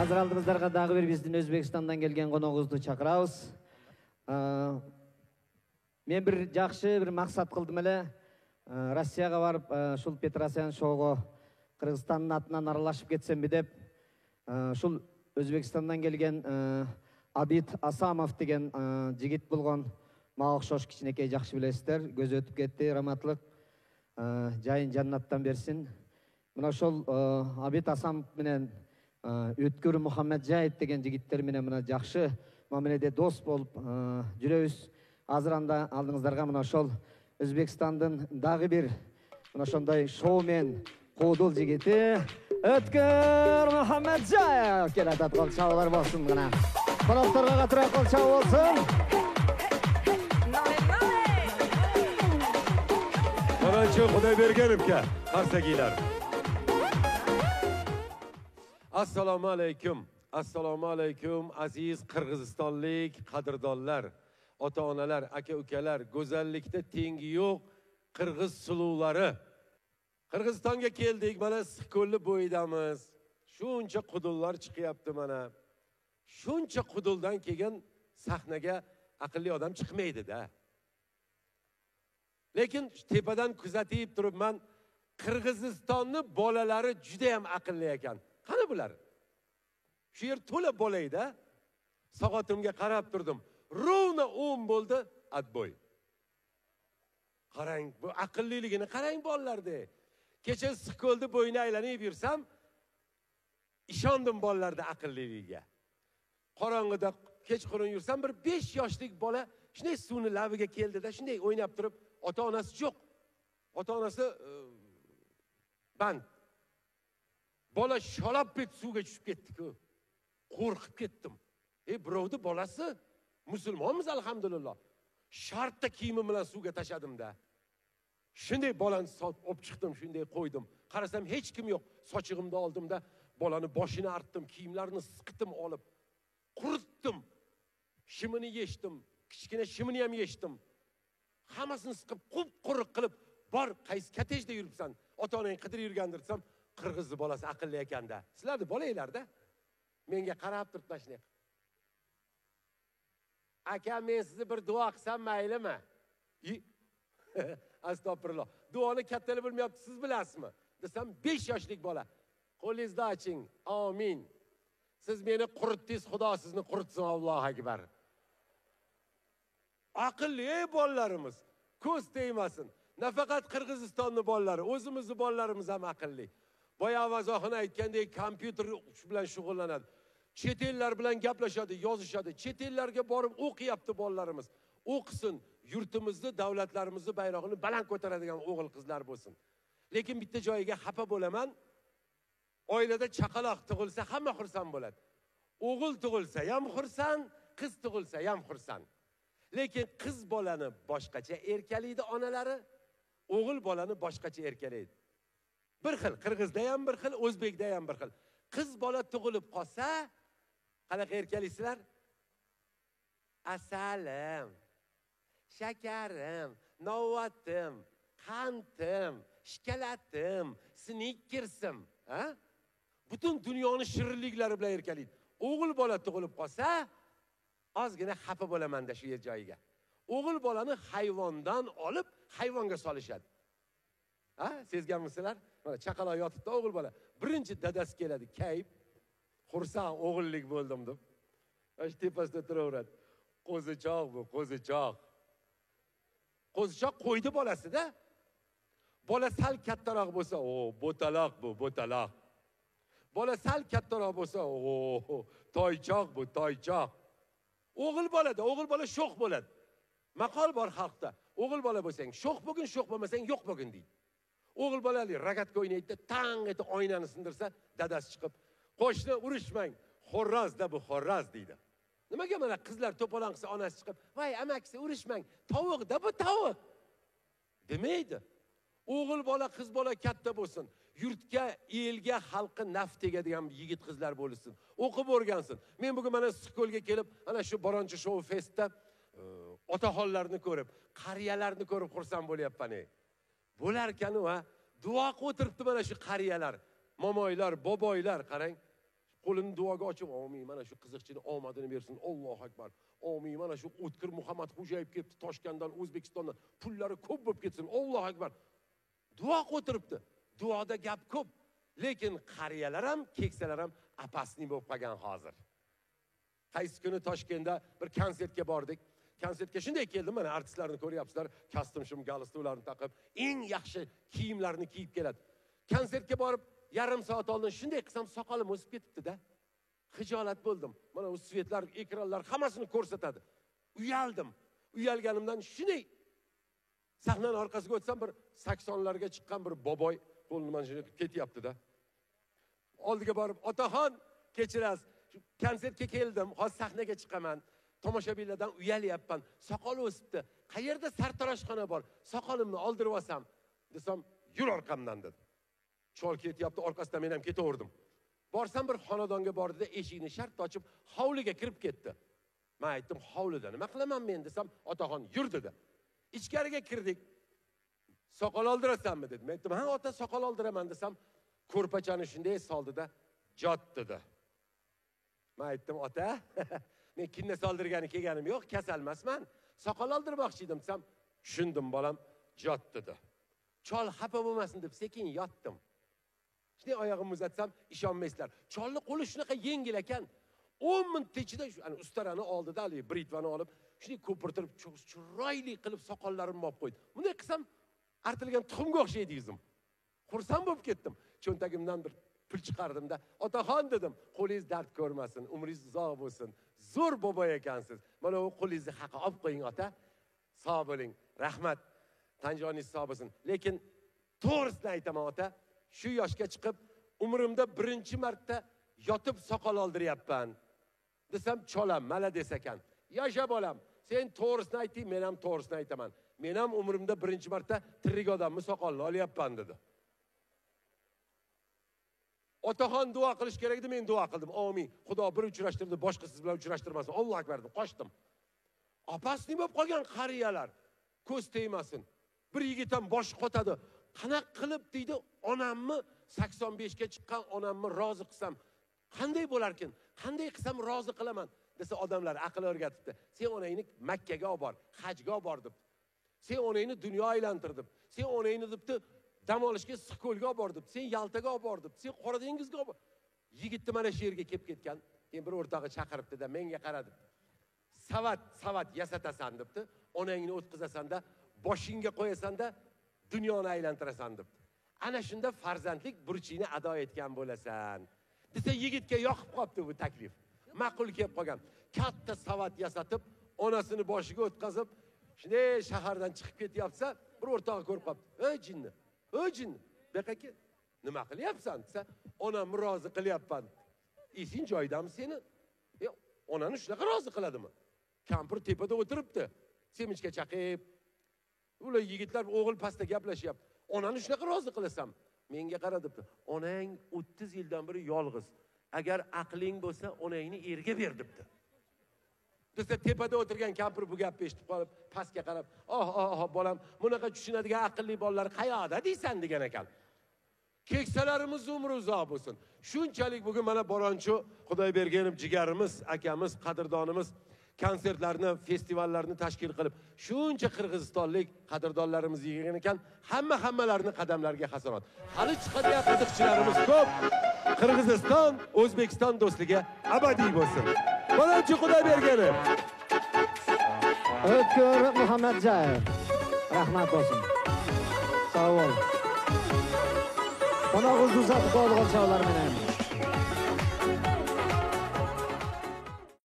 Азыр алдыңыздарга дагы бир биздин Өзбекстандан келген коногубузду чакырабыз. Мен бир жакшы бир максат кылдым эле. Россияга барып, ушул Петросян шоуго Кыргызстандын атынан аралашып кетсемби деп, ушул Өзбекстандан келген Абит Асамов деген жигит болгон, мага окшош кичинекей жакшы билесиздер. Көзү өтүп кетти, раматлык. Жайын жаннаттан берсин. Мына ошол Абит Асамов менен Өткөр Мухаммеджаев деген жигиттер менен мына жакшы мамиледе дос болуп жүрөбүз. Азыр анда алдыңыздарга мына ошол Өзбекстандын дагы бир мына ошондой шоумен куудул жигити Өткөр Мухаммеджаев келатат. Кол чабуулар болсун гана. Конокторго катыраак кол чабуу болсун. Karançı Xudoybергеновga qarsakiylar. Assalomu alaykum. Assalomu alaykum aziz Qirg'izistonlik qadrdonlar, ota-onalar, aka-ukalar, go'zallikda tengi yo'q Qirg'iz suluvlari. Qirg'izistonga keldik, mana Issiqko'lli bo'yidamiz. Shuncha qudullar chiqyapti mana. Shuncha quduldan kelgan sahnaga aqlli odam chiqmaydi-da. Lekin tepadan kuzatib turibman, Qirg'izistonning bolalari juda ham aqlli ekan. Qani bular? Shu yer to'la bolayda. Soatimga qarab turdim. Rovna 10 bo'ldi, atboy. Qarang, bu aqlliligini qarang bolalarda. Kecha Issiqko'lda bo'yini aylanib yursam, ishondim bolalarda aqlliligiga. Qorong'ida kechqurun yursam, bir 5 yoshlik bola shunday suvni labiga keldi-da, shunday o'ynab turib, ota-onasi yo'q. Ota-onasi band. Bola shalab bet suvga tushib ketdi-ku. Qo'rqib ketdim. Birovni bolasi musulmonmiz alhamdulillah. Shartda kiyimim bilan suvga tashadim-da. Shunday bolani olib chiqdim, shunday qo'ydim. Qarasam hech kim yo'q. Sochig'imni oldim-da, bolani boshini artdim, kiyimlarini siqitdim olib, quritdim. Shimini yechdim, kichkina shimini ham yechdim. Hammasini siqib, quruq qilib, bor, qaysi katejda yuribsan? Ota-onang qidirib yurgandir desam, Qirg'iz bolasi aqlli ekanda. Sizlarni bolanglarda menga qarab turibdi shunday. Aka, men sizni bir duo qilsam maylimi? Astagfirullah. Duoni kattalik bilmayapti, siz bilasizmi? Desam 5 yoshlik bola. Qo'lingizni oching. Amin. Siz meni quritdingiz, Xudo sizni quritsin. Allohu akbar. Aqlli bolalarimiz, ko'z tegmasin. Nafaqat Qirg'izistonning bolalari, o'zimizning bolalarimiz ham aqlli. Boya Avazoxon aytgandek, kompyuter bilan shug'ullanadi. Chet ellar bilan gaplashadi, yozishadi. Chet ellarga borib o'qiyapti bolalarimiz. O'qisin, yurtimizni, davlatlarimizni bayrog'ini baland ko'taradigan o'g'il qizlar bo'lsin. Lekin bitta joyiga xafa bo'laman. Oilada chaqaloq tug'ilsa hamma xursand bo'ladi. O'g'il tug'ilsa ham xursand, qiz tug'ilsa ham xursand. Lekin qiz bolani boshqacha erkalaydi onalari, o'g'il bolani boshqacha erkalaydi. Bir xil, Qirg'izda ham bir xil, O'zbekda ham bir xil. Qiz bola tug'ilib qolsa, qanaqa erkalaysizlar? Asalim, shakarim, novatim, qantim, shkalatim, snikkersim, ha? Butun dunyoning shirinliklari bilan erkalaydi. O'g'il bola tug'ilib qolsa, ozgina xafa bo'laman-da shu yer joyiga. O'g'il bolani hayvondan olib, hayvonga solishadi. Ha, sezganmisizlar? Mana chaqaloq yotibdi o'g'il bola. Birinchi dadasi keladi, kayib, xursand o'g'illik bo'ldim deb. Ash tepasida turaveradi. Qo'zichoq bu, qo'zichoq. Qo'zichoq qo'ydi bolasi-da. Bola sal kattaroq bo'lsa, o, bo'taloq bu, bo'taloq. Bola sal kattaroq bo'lsa, o, toychoq bu, toychoq. O'g'il bola sho'x bo'ladi. Maqol bor xalqda. O'g'il bola bo'lsang, sho'x bo'lgin, sho'x bo'lmasang, yo'q bo'lgin deydi. O'g'il bolali ragatka o'ynaydi, tang etib oynani sindirsa, dadasi chiqib, qo'shni urishmang, xorrazda bu xorraz deydi. Nimaga mana qizlar to'polon qilsa, onasi chiqib, "Voy, amakisi urishmang, tovuqda bu tovuq." demaydi. O'g'il bola, qiz bola katta bo'lsin. Yurtga, elga, xalqqa naf tegadigan yigit qizlar bo'lsin. O'qib o'rgansin. Men bugun mana Issiqko'lga kelib, ana shu Boronchi Show Festda otaxonlarni ko'rib, qariyalarni ko'rib xursand bo'lyapman. Bo'larkan va duo qilib o'tiribdi mana shu qariyalar, momoylar, boboylar, qarang. qo'lini duoga ochib, "Amin, mana shu qiziqchini omadini bersin. Allohu akbar. Amin, mana shu O'tkir Muhammad Xo'jayev kelibdi Toshkentdan, O'zbekistondan. Pullari ko'p bo'lib ketsin. Allohu akbar." Duo o'tiribdi. Duoda gap ko'p. Lekin qariyalar ham, keksalar ham apasni bo'lib qolgan hozir. Qaysi kuni Toshkentda bir konsertga bordik. Konsertga shunday keldim, mana artistlarni ko'ryapsizlar, kostyum shim galstuklarni taqib, eng yaxshi kiyimlarni kiyib keladi. Konsertga borib, yarim soat oldin shunday qilsam soqolim o'sib ketibdi-da. Xijolat bo'ldim. Mana bu svetlar, ekranlar hammasini ko'rsatadi. Uyaldim. Uyalganimdan shunday sahnaning orqasiga o'tsam, bir 80larga chiqqan bir boboy qo'lini mana shunday ketyapti-da. Oldiga borib, "Otaxon, kechirasiz. Konsertga keldim, hozir sahnaga chiqaman. Tomoshabinlardan uyalyapman. Soqoli o'sibdi. Qayerda sartaroshxona bor? Soqolimni oldirib olsam." Desam, "Yur orqamdan" dedi. Chol ketyapti, orqasidan men ham ketaverdim. Borsam bir xonadonga bordida, eshikni shart ochib, hovliga kirib ketdi. Men aytdim, "Hovlida nima qilaman men?" desam, "Otaxon, yur" dedi. Ichkariga kirdik. "Soqol oldirasanmi?" dedi. Men aytdim, "Ha, ota, soqol oldiraman" desam, ko'rpachani shunday soldida, "Jot" dedi. Men aytdim, "Ota, men kinna soldirgani kelganim yo'q, kasal emasman. Soqol oldirmoqchi edim" desam, "Tushundim bolam, jot" dedi. Chol xafa bo'lmasin deb sekin yotdim. Shunday oyog'imni uzatsam, ishonmaysizlar. Cholning qo'li shunaqa yengil ekan. 10 minut ichida ustarani oldida hali britvani olib, shunday ko'pirtirib, chiroyli qilib soqollarimni olib qo'ydi. Bunday qilsam, artilgan tuxumga o'xshaydi yuzim. Xursand bo'lib ketdim. Cho'ntagimdan bir pul chiqardimda, "Otaxon" dedim, "Qo'lingiz dard ko'rmasin, umringiz uzoq bo'lsin. Zo'r boboy ekansiz. Mana bu qo'lingizni haqi olib qo'ying, ota. Sog' bo'ling. Rahmat. Tanjoningiz sog' bo'lsin. Lekin to'g'risini aytaman, ota, shu yoshga chiqib, umrimda birinchi marta yotib soqol oldiryapman" desam, cholam malades ekan. "Yasha bolam, sen to'g'risini ayting, men ham to'g'risini aytaman. Men ham umrimda birinchi marta tirik odamni soqolini olyapman" dedi. Otaxon duo qilish kerak edi, men duo qildim. "Amin. Xudo bir uchrashtirdi, boshqa siz bilan uchrashtirmasin. Allohu akbar" deb qochdim. Opasni bo'lib qolgan qariyalar ko'z tegmasin. Bir yigit ham bosh qotadi. "Qanaqa qilib" deydi, "onamni 85 ga chiqqan onamni rozi qilsam qanday bo'lar ekan? Qanday qilsam rozi qilaman?" desa, odamlar aql o'rgatibdi. "Sen onangni Makkaga olib bor, hajga olib bor" deb. "Sen onangni dunyo aylantir" deb. "Sen onangni debdi dam olishga Issiqko'lga olib bor" deb. "Sen Yaltaga olib bor" deb. "Sen Qora dengizga olib bor." Yigitni mana shu yerga kelib ketgan. Keyin bir o'rtog'i chaqiribdi-da, menga qaradi. "Savat yasatasan" debdi. "Onangni o'tqizasan-da, boshingga qo'yasan-da, dunyoni aylantirasan" debdi. Ana shunda farzandlik burchini ado etgan bo'lasan. Desa, yigitga yoqib qopti bu taklif. Ma'qul kelib qolgan. Katta savat yasatib, onasini boshiga o'tkazib, shunday shahardan chiqib ketyapsa, bir o'rtog'i ko'rib qopti. "Ey jinni, ey jinni, bu yoqqa kel. Nima qilyapsan?" desa, "Onamni rozi qilyapman." "Esing joyidami seni? Onani shunaqa rozi qiladimi?" Kampir tepada o'tiribdi, semichga chaqib. Ular yigitlar o'g'il pastda gaplashyapti. "Onani shunaqa rozi qilasam?" Menga qara debdi. "Onang 30 yildan beri yolg'iz. Agar aqling bo'lsa, onangni erga ber" debdi. Desa, tepada o'tirgan kampir bu gapni eshitib qolib, pastga qarab, "Oh, bolam, bunaqa tushunadigan aqlli bolalar qayoqda deysan" degan ekan. Keksalarimiz umri uzoq bo'lsin. Shunchalik bugun mana Boronchu Xudoybergenov jigarimiz, akamiz, qadrdonimiz konsertlarni, festivallarni tashkil qilib, shuncha qirg'izistonlik qadrdonlarimiz yig'ilgan ekan, hammalarning qadamlariga hasanot. Hali chiqadigan qiziqchilarimiz ko'p. Qirg'iziston, O'zbekiston do'stligi abadiy bo'lsin. Boronchu Xudoybergenov. O'tkir Muhammadjayev. Rahmat bo'lsin. Sog' bo'l. Qo'noq uzatib qolgan chog'lar menam.